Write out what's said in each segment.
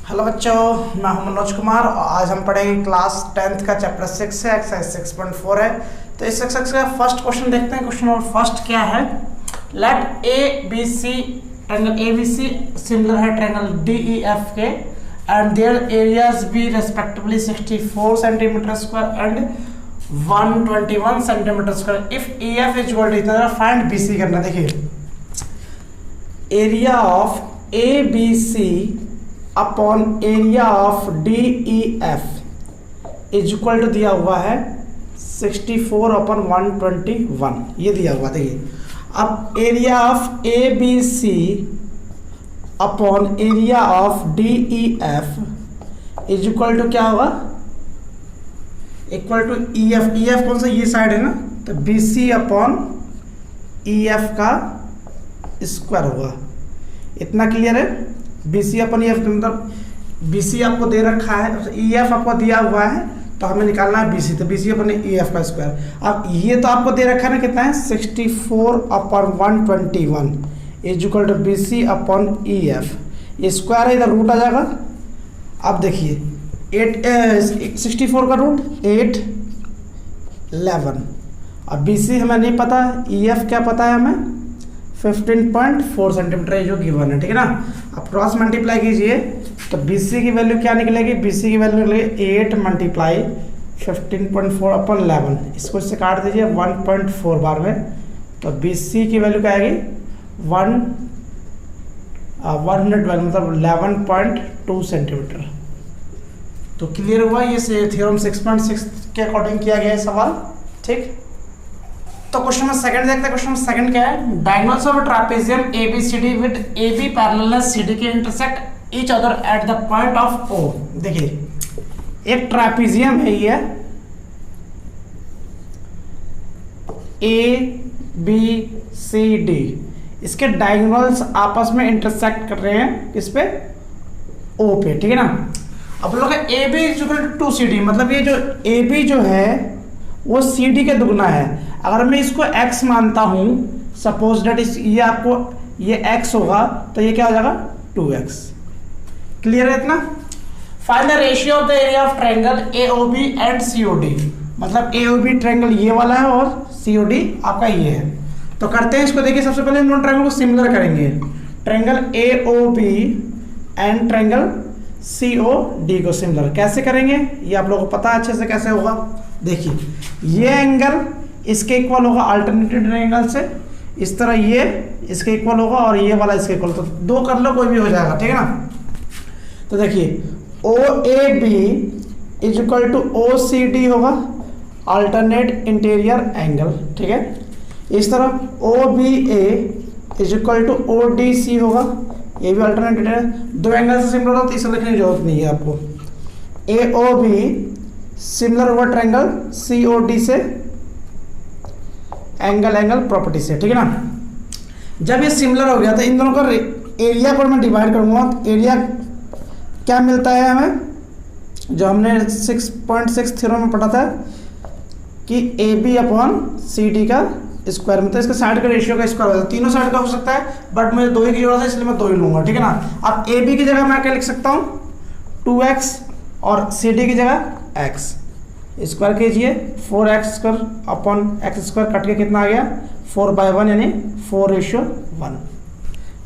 Hello बच्चों, मैं हूं मनोज कुमार और आज हम पढ़ेंगे क्लास 10th का चैप्टर 6 है, एक्सरसाइज 6.4 है। तो इस एक्सरसाइज का फर्स्ट क्वेश्चन देखते हैं। क्वेश्चन नंबर फर्स्ट क्या है? Let A B C triangle A B C similar है ट्रायंगल डी ई एफ के and their areas be respectively 64 centimetre square and 121 centimetre square. If A F is equal to इतना find B C करना। देखिए, area of A B C upon area of D E F is equal to दिया हुआ है 64 upon 121, ये दिया हुआ। देखिए, अब area of A B C upon area of D E F is equal to क्या होगा? Equal to E F. E F कौन सा? ये साइड है ना, तो B C upon E F का स्क्वायर होगा। इतना क्लियर है? बी सी अपन ई एफ के मतलब बी सी आपको दे रखा है, ई एफ आपको दिया हुआ है, तो हमें निकालना है बी सी। तो बी सी अपन ई एफ का स्क्वायर। अब ये तो आपको दे रखा है ना, कितना है? 64 upon 121 is equal to B C upon E F. ये स्क्वायर है, इधर रूट आ जाएगा। अब देखिए 64 का रूट 8 11। अब बी सी हमें नहीं पता, ई एफ क्या पता है हमें? 15.4 सेंटीमीटर जो गिवन है, ठीक है ना। अब क्रॉस मल्टीप्लाई कीजिए तो BC की वैल्यू क्या निकलेगी? BC की वैल्यू निकलेगी 8 मल्टीप्लाई 15.4 अपॉन 11। इसको इससे काट दीजिए 1.4 बार में, तो BC की वैल्यू क्या आएगी? 112 मतलब 11.2 सेंटीमीटर। तो क्लियर हुआ? ये थ्योरम 6.6 के अकॉर्डिंग किया गया है सवाल, ठीक। तो क्वेश्चन नंबर सेकंड देखते हैं। क्वेश्चन नंबर सेकंड क्या है? Diagonals of trapezium ABCD with AB parallel CD के intersect each other at the point of O। देखिए, एक ट्रापेजियम है ये ABCD, इसके डायगोनल्स आपस में इंटरसेक्ट कर रहे हैं किस पे? O पे, ठीक है ना। अब लोग AB इक्वल टू 2CD, मतलब ये जो AB जो है वो CD के दुगना है। अगर मैं इसको x मानता हूं, सपोज डेट ये आपको ये x होगा, तो ये क्या हो जाएगा? 2x। क्लियर है इतना? Find the ratio of the area of triangle AOB and COD। मतलब AOB ट्रायंगल ये वाला है और COD आपका ये है। तो करते हैं इसको। देखिए, सबसे पहले इन दोनों ट्रायंगल को सिमिलर करेंगे। Triangle AOB and triangle COD को सिमिलर कैसे करेंगे ये आप लोगों को पता है अच्छे से कैसे होगा। देखिए, ये एंगल इसके इक्वल होगा अल्टरनेटिव एंगल से, इस तरह ये इसके इक्वल होगा और ये वाला इसके इक्वल। तो दो कर लो, कोई भी हो जाएगा, ठीक है ना। तो देखिए OAB is equal to OCD होगा अल्टरनेट इंटीरियर एंगल, ठीक है। इस तरह OBA is equal to ODC होगा, ये भी अल्टरनेट इंटीरियर। दो एंगल से सिमिलर होता है, इसे लिखने की जरूरत नहीं है आपको। AOB सिमिलर होगा ट्रायंगल COD से एंगल प्रॉपर्टी से, ठीक है ना। जब ये सिमिलर हो गया तो इन दोनों का एरिया को मैं डिवाइड करूंगा। एरिया क्या मिलता है हमें? जो हमने 6.6 थ्योरम में पढ़ा था कि AB अपॉन CD का स्क्वायर, मतलब इसका साइड का रेशियो का स्क्वायर होता है। तीनों साइड का हो सकता है, बट मुझे दो ही की जरूरत है, इसलिए मैं दो ही लूंगा, ठीक है ना। अब AB की जगह मैं क्या लिख सकता हूँ? 2x और CD की जगह x। स्क्वायर कीजिए 4x square upon x square, cut के कितना आ गया? 4/1 यानी 4:1।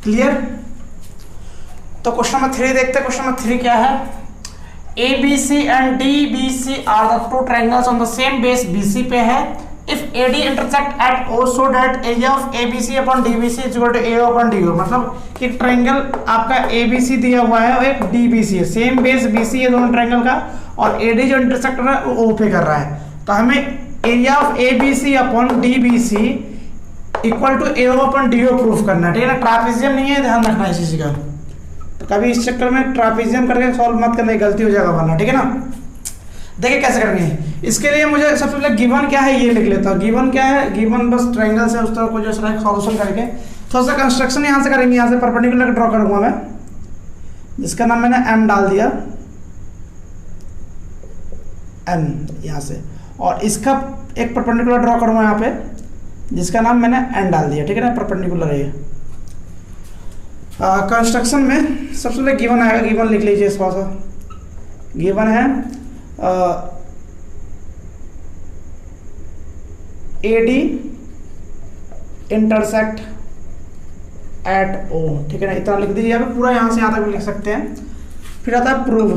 क्लियर? तो क्वेश्चन नंबर 3 देखते हैं। क्वेश्चन नंबर 3 क्या है? ABC and DBC are the two triangles on the same base BC पे है। If AD intersect at O so that area of ABC upon DBC is equal to AO upon DO। मतलब कि triangle आपका ABC दिया हुआ है और एक DBC है, सेम बेस BC है दोनों ट्रायंगल का, और AD जो इंटरसेक्ट कर रहा है वो O पे कर रहा है। तो हमें area of ABC upon DBC equal to AO upon DO proof करना है, ठीक है ना। ट्रापेजियम नहीं है, ध्यान रखना है इस चीज का। तो कभी इस चक्कर में ट्रापेजियम करके सॉल्व मत करना, गलती हो जाएगा वरना, ठीक है ना। देखिए कैसे करेंगे। इसके लिए मुझे सबसे पहले गिवन क्या है ये लिख लेता हूँ। गिवन क्या है? गिवन बस ट्रायंगल से उस तरह को जो सॉल्यूशन करके थोड़ा सा कंस्ट्रक्शन यहाँ से करेंगे। यहाँ से परपेंडिकुलर ड्रॉ करूंगा मैं, जिसका नाम मैंने M डाल दिया, M यहाँ से, और इसका एक परपेंडिकुलर ड्रॉ करूंगा यहाँ पे, जिसका नाम मैंने N डाल दिया, ठीक है ना। परपेंडिकुलर है ये। कंस्ट्रक्शन में सबसे पहले गिवन आएगा, गिवन लिख लीजिए इस पास। गिवन है AD इंटरसेक्ट एट O, ठीक है ना, इतना लिख दीजिए। यहाँ पे पूरा यहाँ से यहाँ तक भी लिख सकते हैं। फिर आता है प्रूव।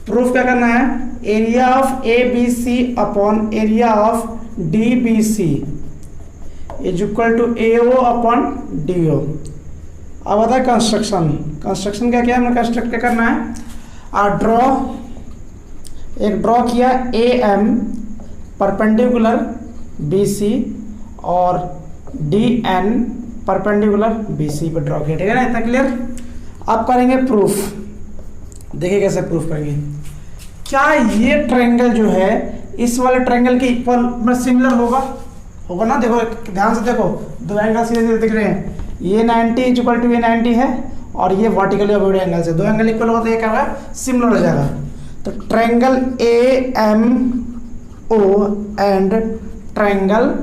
प्रूफ क्या करना है, area of ABC upon area of DBC is equal to AO upon DO। अब आता है कंस्ट्रक्शन। कंस्ट्रक्शन क्या है, हमें कंस्ट्रक्ट क्या करना है, ड्रॉ किया AM परपेंडिकुलर BC और DN परपेंडिकुलर BC पे ड्रॉ किया, ठीक है ना, इतना क्लियर। अब करेंगे प्रूफ। देखिए कैसे प्रूफ करेंगे। क्या ये ट्रायंगल जो है इस वाले ट्रायंगल के इक्वल में सिमिलर होगा ना। देखो ध्यान से देखो, दो एंगल सीधे सीधे दिख रहे हैं। ये 90 इक्वल टू ये 90 है और ये वर्टिकली अपोजिट एंगल से दो एंगल इक्वल होगा तो ये क्या होगा, सिमिलर हो जाएगा। तो triangle AMO and triangle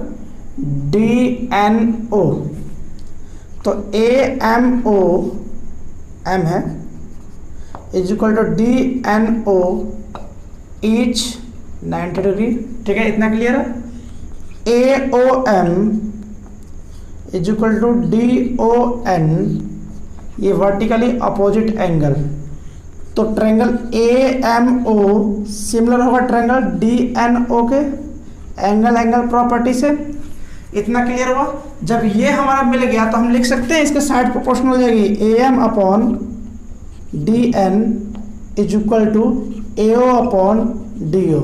DNO, तो AMO M है is equal to DNO each 90 degree, ठीक है, इतना क्लियर है। AOM is equal to DON, ये वर्टिकली अपोजिट एंगल। तो ट्रायंगल AMO सिमिलर होगा ट्रायंगल DNO के एंगल प्रॉपर्टी से, इतना क्लियर हुआ। जब ये हमारा मिल गया तो हम लिख सकते हैं इसके साइड प्रोपोर्शनल हो जाएगी AM upon DN is equal to AO upon DO।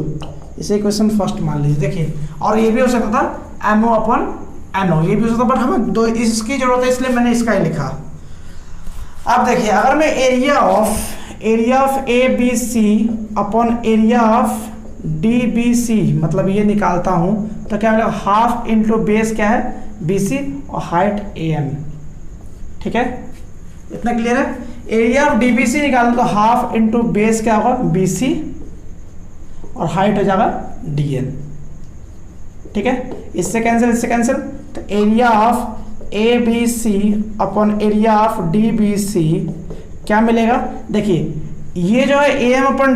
इसे इक्वेशन फर्स्ट मान लीजिए। देखिए, और ये भी हो सकता था MO अपॉन NO, ये भी हो सकता, बट हमें दो इसकी जरूरत है इसलिए मैंने इसका ही लिखा। अब देखिए, अगर मैं area of ABC upon area of DBC मतलब ये निकालता हूँ तो क्या मिलेगा, हाफ इंटू बेस क्या है BC और हाइट AM, ठीक है, इतना क्लियर है। एरिया ऑफ DBC निकालूं तो हाफ इंटू बेस क्या होगा BC और हाइट हो जाएगा DN, ठीक है, इससे कैंसिल। तो area of ABC upon area of DBC क्या मिलेगा, देखिए ये जो है AM अपॉन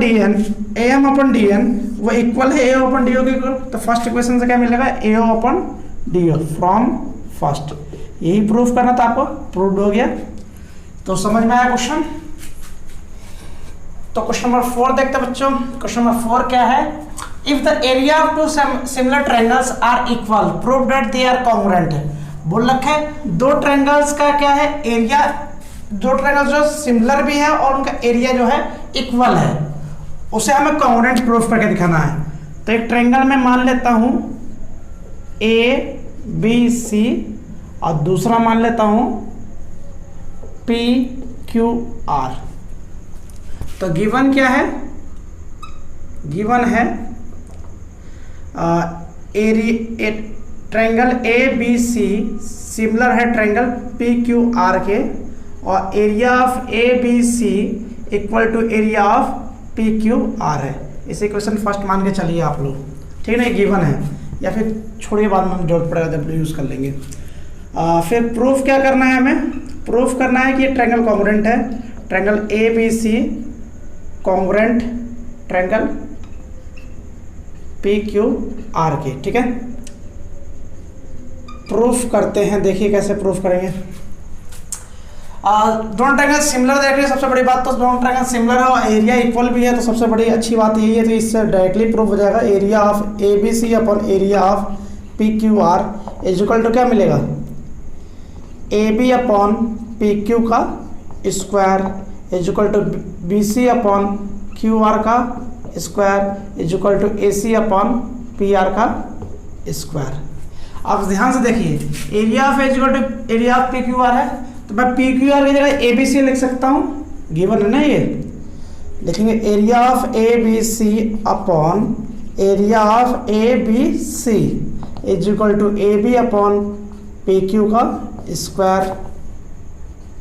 DN वो इक्वल है AO अपॉन DO के इक्वल। तो फर्स्ट इक्वेशन से क्या मिलेगा, AO upon DO from first. यही प्रूफ करना था आपको, प्रूव हो गया। तो समझ में आया क्वेश्चन। तो क्वेश्चन नंबर 4 देखते हैं बच्चों। क्वेश्चन नंबर 4 क्या है, if the area of two similar triangles are equal prove that they are congruent. बोल रखे दो ट्रायंगल्स का क्या है एरिया, दो ट्रायंगल्स जो सिमिलर भी है और उनका एरिया जो है इक्वल है, उसे हमें कॉन्ग्रुएंट प्रूफ करके दिखाना है। तो एक ट्रायंगल में मान लेता हूं ABC और दूसरा मान लेता हूं PQR। तो गिवन क्या है, गिवन है ट्रायंगल ABC सिमिलर है ट्रायंगल PQR के और area of ABC equal to area of PQR है। इसे क्वेश्चन फर्स्ट मान के चलिए आप लोग, ठीक है ना, गिवन है, या फिर छोड़िए बाद में जरूरत पड़ेगा जब यूज़ कर लेंगे। फिर प्रूफ क्या करना है, हमें प्रूफ करना है कि ये ट्रायंगल कॉन्ग्रुएंट है। Triangle ABC congruent triangle PQR के, ठीक है। प्रूफ करते हैं, देखिए कैसे प्रूफ करेंगे। दोनों ट्रायंगल सिमिलर देख रहे हैं, सबसे बड़ी बात तो दोनों ट्रायंगल सिमिलर है और एरिया इक्वल भी है, तो सबसे बड़ी अच्छी बात यही है। तो इससे डायरेक्टली प्रूफ हो जाएगा area of ABC upon area of PQR is equal to क्या मिलेगा, AB अपॉन PQ का square is equal to BC upon QR का square is equal to AC upon PR का स्क्वायर। अब ध्यान से देखिए, area of is equal to area of PQR है, तो मैं PQR की जगह ABC लिख सकता हूँ, गिवन है ना, ये लिखेंगे area of ABC upon area of ABC is equal to AB upon PQ का square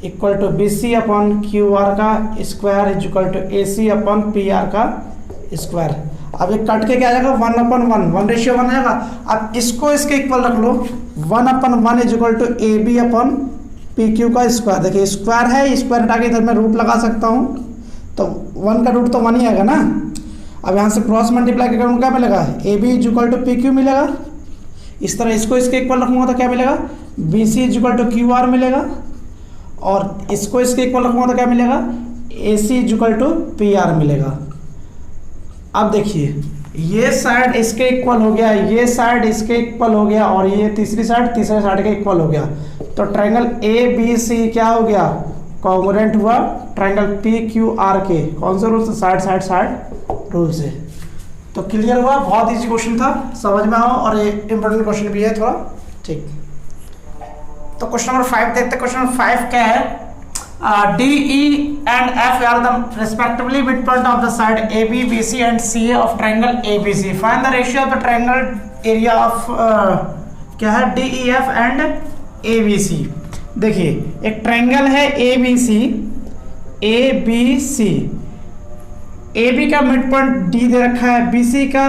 equal to BC upon QR का square is equal to AC upon PR का स्क्वायर। अब ये कट के क्या आ जाएगा, 1/1, 1:1 आ जाएगा। अब इसको इसके इक्वल रख लो, 1/1 is equal to AB upon P Q का स्क्वायर। देखिए स्क्वायर है, स्क्वायर हटा के इधर मैं रूट लगा सकता हूँ, तो 1 का रूट तो 1 ही आएगा ना। अब यहाँ से क्रॉस मल्टीप्लाई करूँगा, क्या मिलेगा, A B is equal to P Q मिलेगा। इस तरह इसको इसके इक्वल रखूँगा तो क्या मिलेगा, B C is equal to Q R मिलेगा, और इसको इसके इक्वल रखूँगा तो क्या मिलेगा, A C is equal to P R मिलेगा। अब देखिए ये साइड इसके इक्वल हो गया, ये साइड इसके इक्वल हो गया, और ये तीसरी साइड के इक्वल हो गया। तो ट्रायंगल ए बी सी क्या हो गया, कॉन्ग्रुएंट हुआ ट्रायंगल पी क्यू आर के। कौन से रूल से, साइड रूल से। तो क्लियर हुआ, बहुत इजी क्वेश्चन था, समझ में आओ, और ये इंपॉर्टेंट क्वेश्चन भी है थोड़ा, ठीक। तो क्वेश्चन नंबर 5 देखते हैं। क्वेश्चन नंबर 5 क्या है, D, E and F are the respectively midpoint of the side AB, BC and CA of triangle ABC. Find the ratio of the triangle area of क्या है, DEF and ABC। देखिए एक triangle है ABC, AB का mid point D दे रखा है, BC का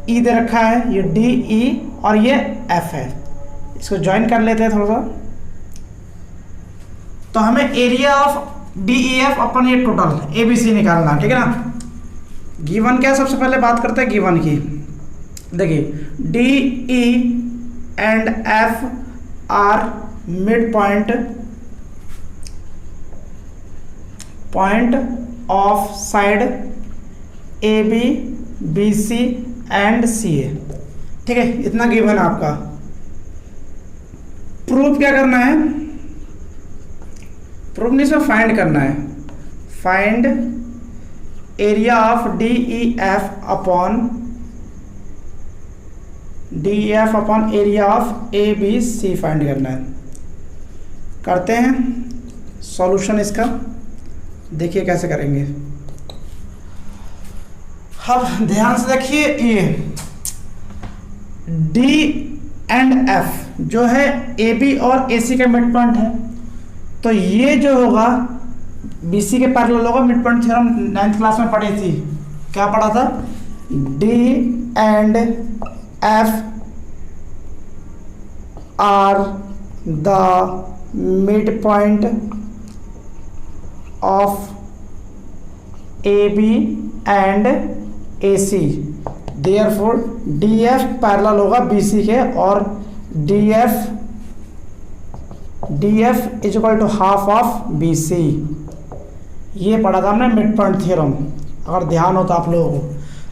E दे रखा है, ये DE और ये F है। इसको ज्वाइन कर लेते हैं थोड़ा सा। तो हमें एरिया ऑफ DEF अपन ये टोटल ABC निकालना, ठीक है ना। गिवन क्या, सबसे पहले बात करते हैं गिवन की। देखिए DE and F are mid point of side AB, BC and CA, ठीक है। इतना गिवन है आपका। प्रूफ क्या करना है, प्रूफ नहीं सर, फाइंड करना है। Find area of DEF upon area of ABC find करना है। करते हैं सॉल्यूशन इसका, देखिए कैसे करेंगे। अब ध्यान से देखिए, ये D एंड F जो है AB और AC का मिड पॉइंट है, तो ये जो होगा BC के पैरेलल होगा। Mid point theorem 9th class में पढ़ी थी, क्या पढ़ा था, D and F are the mid point of AB and AC, therefore DF parallel होगा BC के, और DF is equal to half of BC। ये पढ़ा था हमने मिड पॉइंट थ्योरम, अगर ध्यान होता आप लोगों को।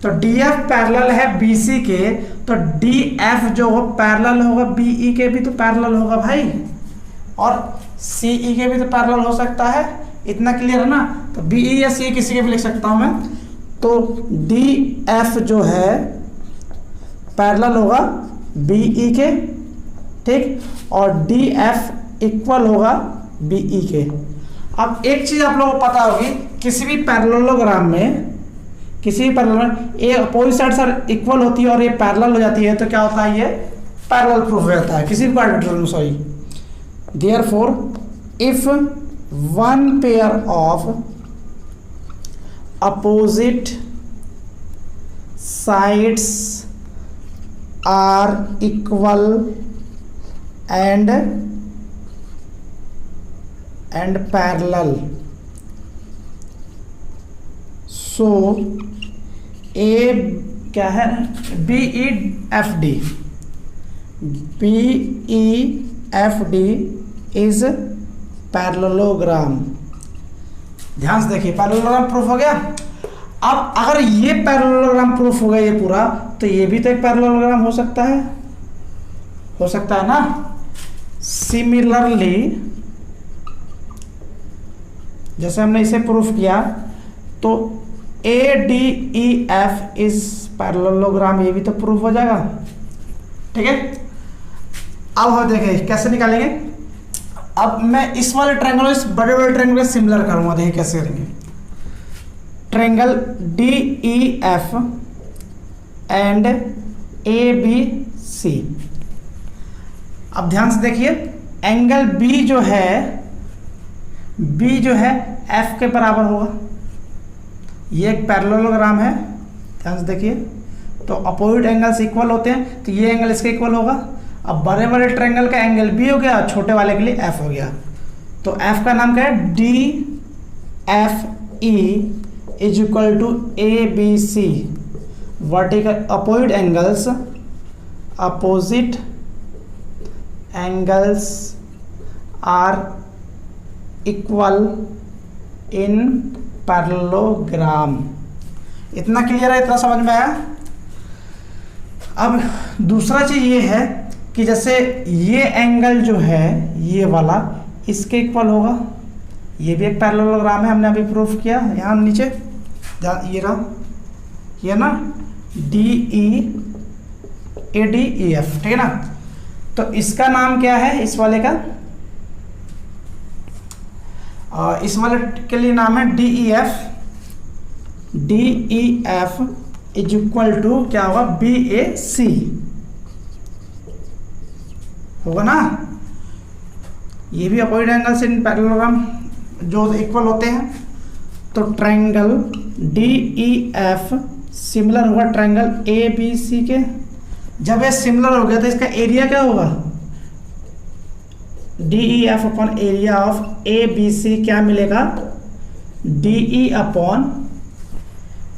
तो DF पैरेलल है BC के, तो DF जो हो पैरेलल होगा BE के भी, तो पैरेलल होगा भाई, और CE के भी तो पैरेलल हो सकता है। इतना क्लियर है ना। तो BE या CE किसी के भी लिख सकता हूं मैं। तो DF जो है पैरेलल होगा BE के, ठीक, और DF इक्वल होगा BE के। अब एक चीज आप लोगों को पता होगी, किसी भी पैरेललोग्राम में, किसी भी पैरेलल ये अपोजिट साइड सर इक्वल होती है और ये पैरेलल हो जाती है, तो क्या होता है, ये पैरेलल प्रूफ हो जाता है किसी भी क्वाड्रेटिक में, sorry. Therefore if one pair of opposite sides are equal and parallel, so A क्या है, BEFD इज पैरेललोग्राम। ध्यान से देखिए, पैरेललोग्राम प्रूफ हो गया। अब अगर ये पैरेललोग्राम प्रूफ हो गया ये पूरा, तो ये भी तो एक पैरेललोग्राम हो सकता है ना। सिमिलरली जैसे हमने इसे प्रूफ किया, तो ADEF इज पैरेललोग्राम, ये भी तो प्रूफ हो जाएगा, ठीक है। अब हम देखें कैसे निकालेंगे। अब मैं इस वाले ट्रायंगल, इस बड़े बड़े ट्रायंगल को सिमिलर करूंगा, देखिए कैसे करेंगे। Triangle DEF and ABC। अब ध्यान से देखिए, एंगल B जो है F के बराबर होगा। ये एक पैरेललोग्राम है, ध्यान से देखिए। तो अपोजिट एंगल्स इक्वल होते हैं, तो ये एंगल इसके इक्वल होगा। अब बड़े बड़े ट्रायंगल का एंगल B हो गया, छोटे वाले के लिए F हो गया। तो एफ का नाम क्या है, D F E is equal to A B C, vertical opposite angles are equal in parallelogram. इतना क्लियर है, इतना समझ में आया। अब दूसरा चीज ये है कि जैसे ये एंगल जो है ये वाला इसके इक्वल होगा, ये भी एक पैरेललोग्राम है, हमने अभी प्रूफ किया। यहाँ नीचे ये रहा, ये ना D E A D E F, ठीक है ना। तो इसका नाम क्या है, इस वाले का, इस वाले के लिए नाम है D E F is equal to क्या होगा, बी ए सी होगा ना। ये भी अपोजिट एंगल से इन पैरेललोग्राम जो इक्वल होते हैं। तो triangle D E F similar होगा ट्रायंगल ए बी सी के। जब ये सिमिलर हो गया तो इसका एरिया क्या होगा, D E F upon area of A B C क्या मिलेगा, डी ई अपॉन,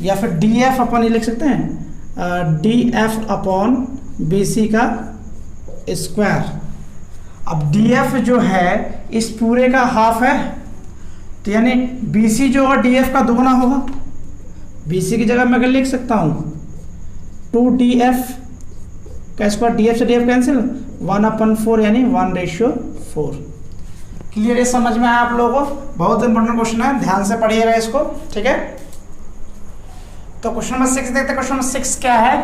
या फिर डी एफ अपॉन ये लिख सकते हैं, D F upon B C का स्क्वायर। अब डी एफ जो है इस पूरे का हाफ है, तो यानी बी सी जो होगा डी एफ का दोगुना होगा। बी सी की जगह मैं अगर लिख सकता हूँ 2df का स्क्वायर, डी एफ से डी एफ कैंसिल, 1/4 यानी 1:4। क्लियर, ये समझ में आया आप लोगों को। बहुत इंपॉर्टेंट क्वेश्चन है, ध्यान से पढ़िएगा इसको, ठीक है। तो क्वेश्चन नंबर 6 देखते हैं। क्वेश्चन नंबर 6 क्या है,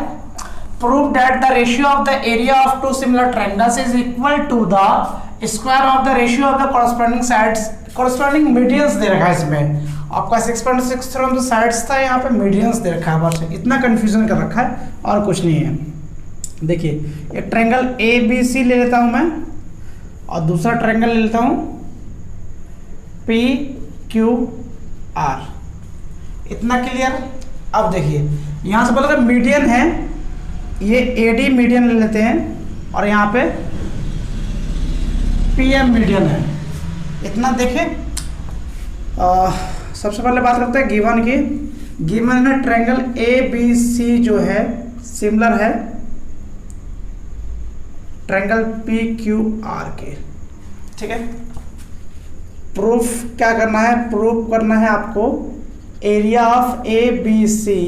prove that the ratio of the area of two similar triangles is equal to the square of the ratio of the corresponding sides. Corresponding medians दे रखा है इसमें, आपका 6.6 थ्योरम जो साइड्स था, यहाँ पे मीडियंस दे रखा है, बस इतना कंफ्यूजन कर रखा है और कुछ नहीं है। देखिए एक ट्रायंगल ए बी सी ले लेता हूँ मैं, और दूसरा ट्रायंगल ले लेता हूँ पी क्यू आर। इतना क्लियर। अब देखिए यहाँ से बोला मीडियन है, ये ए डी मीडियन ले लेते हैं, और यहाँ पे पी एम मीडियन है। इतना देखें। सबसे पहले बात करते हैं गिवन की। गिवन है ट्रायंगल ए बी सी जो है सिमिलर है ट्रायंगल पी क्यू आर के, ठीक है। प्रूफ क्या करना है, प्रूफ करना है आपको area of A B C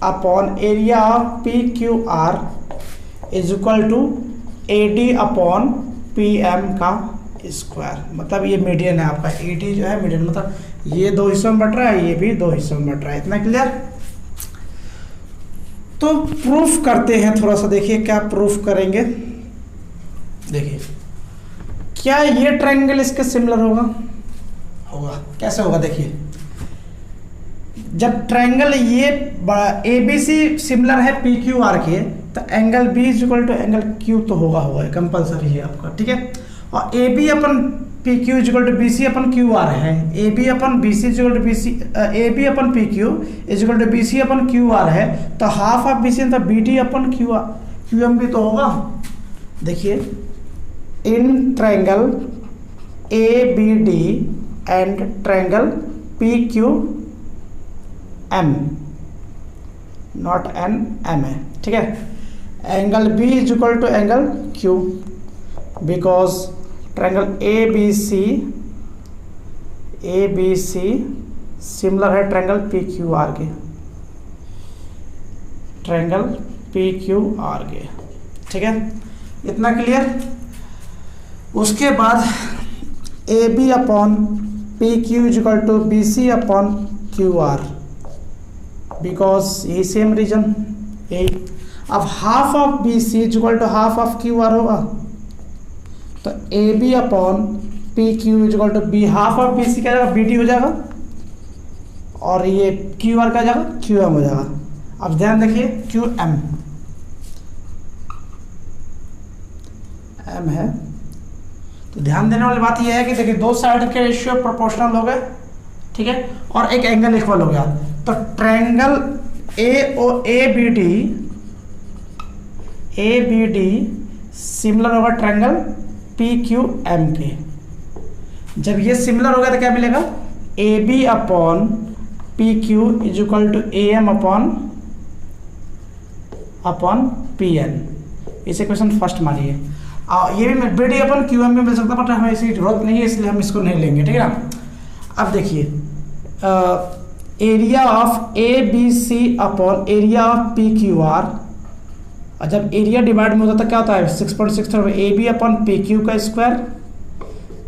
upon area of P Q R is equal to A D upon P M का स्क्वायर। मतलब ये मीडियन है आपका, ए डी जो है मीडियन, मतलब ये 2 हिस्सों में बट रहा है, ये भी 2 हिस्सों में बट रहा है। इतना क्लियर। तो प्रूफ करते हैं थोड़ा सा, देखिए क्या प्रूफ करेंगे। देखिए क्या ये ट्रायंगल इसके सिमिलर होगा, होगा। कैसे होगा, देखिए जब ट्रायंगल ये ए बी सी सिमिलर है पी क्यू आर के, तो angle B is equal to angle Q तो होगा कंपलसरी है आपका, ठीक है। और A B upon P Q is equal to B C upon Q R है, A B upon B C is equal to B C, A B upon P Q is equal to B C upon Q R है, तो half of B C तो B D upon Q R Q M भी तो होगा। देखिए in triangle A B D and triangle P Q M, not N M है, ठीक है। Angle B is equal to angle Q, because triangle A B C similar है triangle P Q R के, triangle P Q R के, ठीक है। इतना clear. उसके बाद A B upon P Q is equal to B C upon Q R, because यही same reason यही। अब half of B C is equal to half of Q R होगा, तो A B upon P Q is equal to B, half of B C क्या जाएगा, B D हो जाएगा, और ये क्यू आर क्या जाएगा, क्यू एम हो जाएगा। अब ध्यान देखिए क्यू एम एम है, तो ध्यान देने वाली बात यह है कि देखिए दो साइड के रेशियो प्रोपोर्शनल हो गए, ठीक है, और एक एंगल इक्वल हो गया। तो triangle A B D similar होगा ट्रायंगल पी क्यू एम के। जब ये सिमिलर हो गया तो क्या मिलेगा, A B upon P Q is equal to A M upon P N. इसे क्वेश्चन फर्स्ट मानिए। ये भी B D upon Q M में मिल सकता है, बट हमें इसकी जरूरत नहीं है इसलिए हम इसको नहीं लेंगे, ठीक है ना। अब देखिए area of A B C upon area of P Q R, और जब एरिया डिवाइड में होता है क्या होता है 6.6 A B upon P Q का square,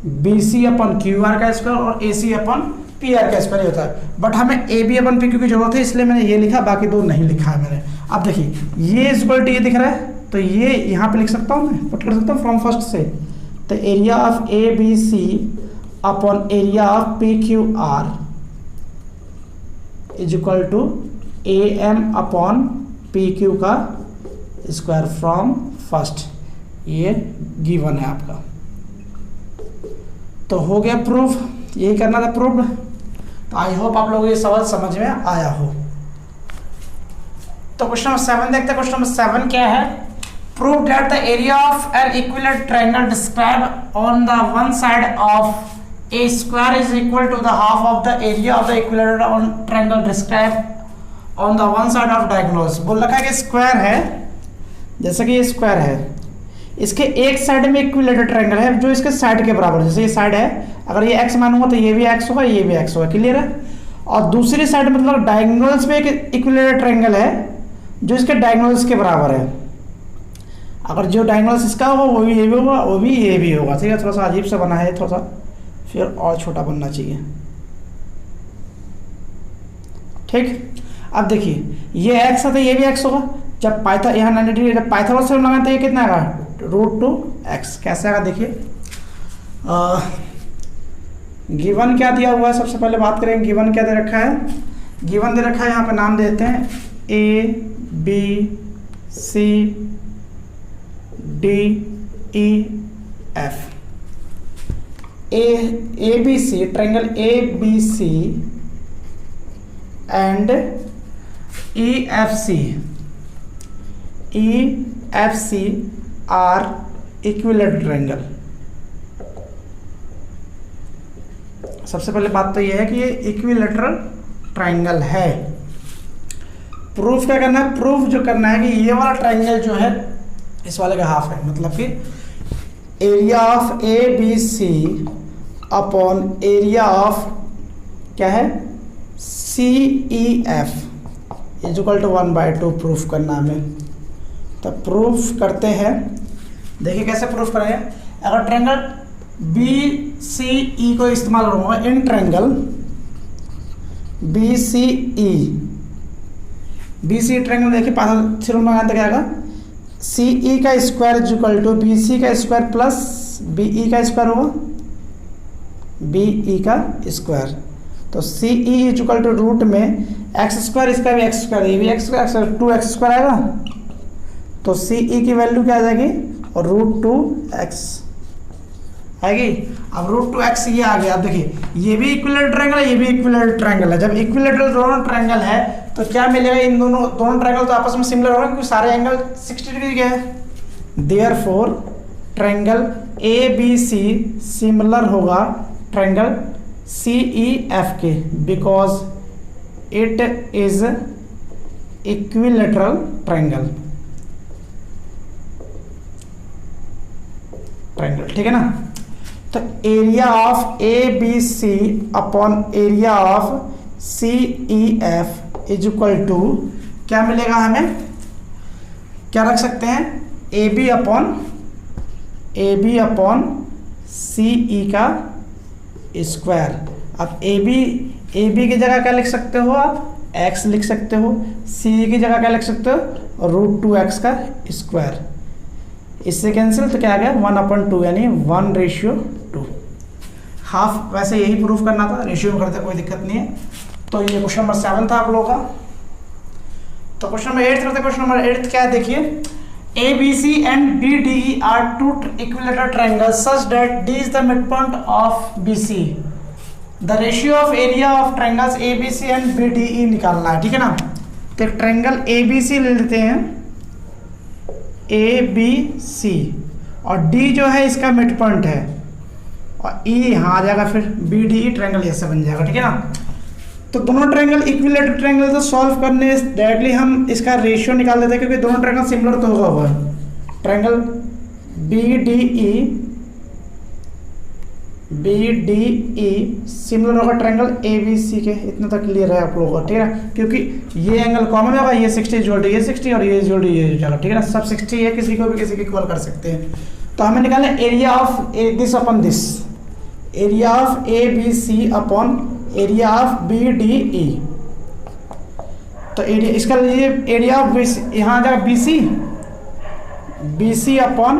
B C upon Q R का स्क्वायर और A C upon P R का स्क्वायर होता है। बट हमें A B upon P Q की जरूरत है इसलिए मैंने ये लिखा, बाकी दो नहीं लिखा है मैंने। अब देखिए ये इक्वल टू ये दिख रहा है तो ये यहाँ पे लिख सकता हूँ, मैं पुट कर सकता हूँ फ्रॉम फर्स्ट से। तो area of A B C upon area of P Q R is equal to A M upon P Q का स्क्वायर फ्रॉम फर्स्ट, ये गिवन है आपका। तो हो गया प्रूफ, यही करना था प्रूफ। तो आई होप आप लोगों को ये सवाल समझ में आया हो। तो क्वेश्चन नंबर 7 देखते हैं। क्वेश्चन नंबर 7 क्या है, prove that the area of an equilateral triangle describe on the one side of a square is equal to the half of the area of the equilateral triangle describe on the one side of diagonals. बोल रखा है कि square है, जैसे कि ये square है, इसके एक साइड में इक्विलेटरल ट्रायंगल है जो इसके साइड के बराबर, जैसे ये साइड है, अगर ये x मानूंगा तो ये भी x होगा, ये भी x होगा, क्लियर है। और दूसरी साइड मतलब डायगोनल्स में एक इक्विलेटरल ट्रायंगल है जो इसके डायगोनल्स के बराबर है। अगर जो डायगोनल्स इसका होगा वो भी ये भी होगा, वो भी ये भी होगा, ठीक है। थोड़ा सा अजीब सा बना है, थोड़ा सा फिर और छोटा बनना चाहिए, ठीक। अब देखिए ये x है तो ये भी x होगा। जब पाइथा यहाँ 90 डिग्री, जब पाइथागोरस थ्योरम लगाते हैं ये कितना आएगा √2x। कैसे आएगा देखिए, गिवन क्या दिया हुआ है, सबसे पहले बात करेंगे गिवन क्या दे रखा है। गिवन दे रखा है, यहाँ पे नाम देते हैं A B C D E F. A B C triangle A B C and E F C are equilateral triangle. सबसे पहले बात तो यह है कि ये इक्विलेटरल ट्रायंगल है। प्रूफ क्या करना है, प्रूफ जो करना है कि ये वाला ट्रायंगल जो है इस वाले का हाफ है, मतलब कि area of A B C upon area of क्या है C E F is equal to 1/2 proof करना हमें। तो प्रूफ करते हैं, देखिए कैसे प्रूफ करेंगे। अगर ट्रायंगल बी सी ई को इस्तेमाल करूँगा in triangle B C triangle, देखिए पाइथागोरस थ्योरम लगाते क्या आएगा, सी ई का square is equal to B C का स्क्वायर प्लस बी ई का स्क्वायर होगा, बी ई का स्क्वायर। तो C E is equal to root में एक्स स्क्वायर, इसका भी एक्स स्क्वायर, ये भी एक्स स्क्वायर, 2x स्क्वायर आएगा। तो सी ई की वैल्यू क्या आ जाएगी, और √2x आएगी। अब √2x ये आ गया। अब देखिए ये भी इक्विलेटरल ट्रायंगल है, ये भी इक्विलेटरल ट्रायंगल है। जब इक्विलेटरल दोनों ट्रायंगल है तो क्या मिलेगा, इन दोनों ट्रायंगल तो आपस में सिमिलर होगा क्योंकि सारे एंगल 60 डिग्री के हैं। Therefore triangle A B C similar होगा ट्रायंगल सी ई एफ के, because it is equilateral triangle, ठीक है ना। तो area of A B C upon area of C E F is equal to क्या मिलेगा, हमें क्या रख सकते हैं, A B upon C E का स्क्वायर। अब ए बी की जगह क्या लिख सकते हो आप, x लिख सकते हो, सी की जगह क्या लिख सकते हो, √2x का स्क्वायर। इससे कैंसिल तो क्या आ गया 1/2 यानी 1:2। हाफ वैसे यही प्रूफ करना था, रेशियो में करते कोई दिक्कत नहीं है। तो ये क्वेश्चन नंबर 7 था आप लोगों का। तो क्वेश्चन नंबर 8 करते। क्वेश्चन नंबर 8 क्या है देखिए, A B C and B D E are two equilateral triangles such that D is the mid point of B C. The ratio of area of triangles A B C and B D E निकालना है, ठीक है ना। तो एक triangle A B सी ले लेते हैं, ए बी सी, और डी जो है इसका मिड पॉइंट है, और ई यहाँ आ जाएगा, फिर बी डी ई ट्रायंगल ऐसे बन जाएगा, ठीक है ना। तो दोनों ट्रायंगल इक्विलेटरल ट्रायंगल तो सॉल्व करने डायरेक्टली हम इसका रेशियो निकाल देते हैं, क्योंकि दोनों ट्रायंगल सिमिलर तो होगा हुआ triangle B D E similar होगा ट्रायंगल ए बी सी के। इतना तक क्लियर है आप लोगों को, ठीक है, क्योंकि ये एंगल कॉमन होगा, ये 60 इक्वल ये 60 और ये इक्वल ये जाएगा, ठीक है ना। सब 60 है, किसी को भी किसी की इक्वल कर सकते हैं। तो हमें निकालना area of this upon this, area of A B C upon area of B D E. तो एरिया इसका लीजिए एरिया ऑफ बी सी, यहाँ आ जाएगा B C upon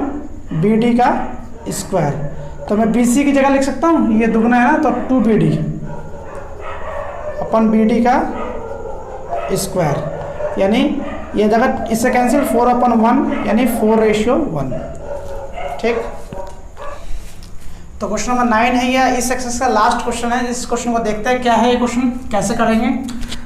B D का स्क्वायर। तो मैं बी सी की जगह लिख सकता हूँ, ये दुगना है ना, तो 2 B D upon B D का स्क्वायर, यानी ये जगह इससे कैंसिल 4/1 यानी 4:1, ठीक। तो क्वेश्चन नंबर 9 है, यह इस एक्सरसाइज का लास्ट क्वेश्चन है। इस क्वेश्चन को देखते हैं क्या है ये क्वेश्चन, कैसे करेंगे।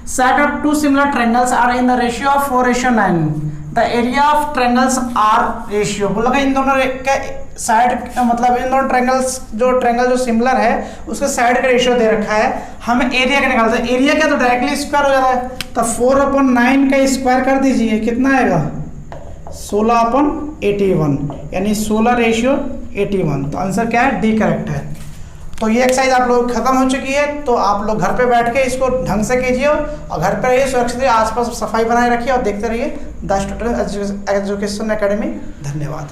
Set of 2 similar triangles are in the ratio of 4:9, the area of triangles are ratio. बोला इन दोनों के साइड, मतलब इन दोनों ट्रायंगल्स ट्रायंगल जो सिमिलर है उसके साइड का रेशियो दे रखा है, हमें एरिया का निकालना है। एरिया क्या, तो डायरेक्टली स्क्वायर हो जाता है, तो 4/9 का स्क्वायर कर दीजिए, कितना आएगा 16/81, यानी 16:81। तो आंसर क्या है, डी करेक्ट है। तो ये एक्सरसाइज आप लोग खत्म हो चुकी है, तो आप लोग घर पे बैठ के इसको ढंग से कीजिए और घर पे रहिए, सुरक्षित रहिए, आसपास सफाई बनाए रखिए और देखते रहिए द स्टूडेंट एजुकेशन एकेडमी। धन्यवाद।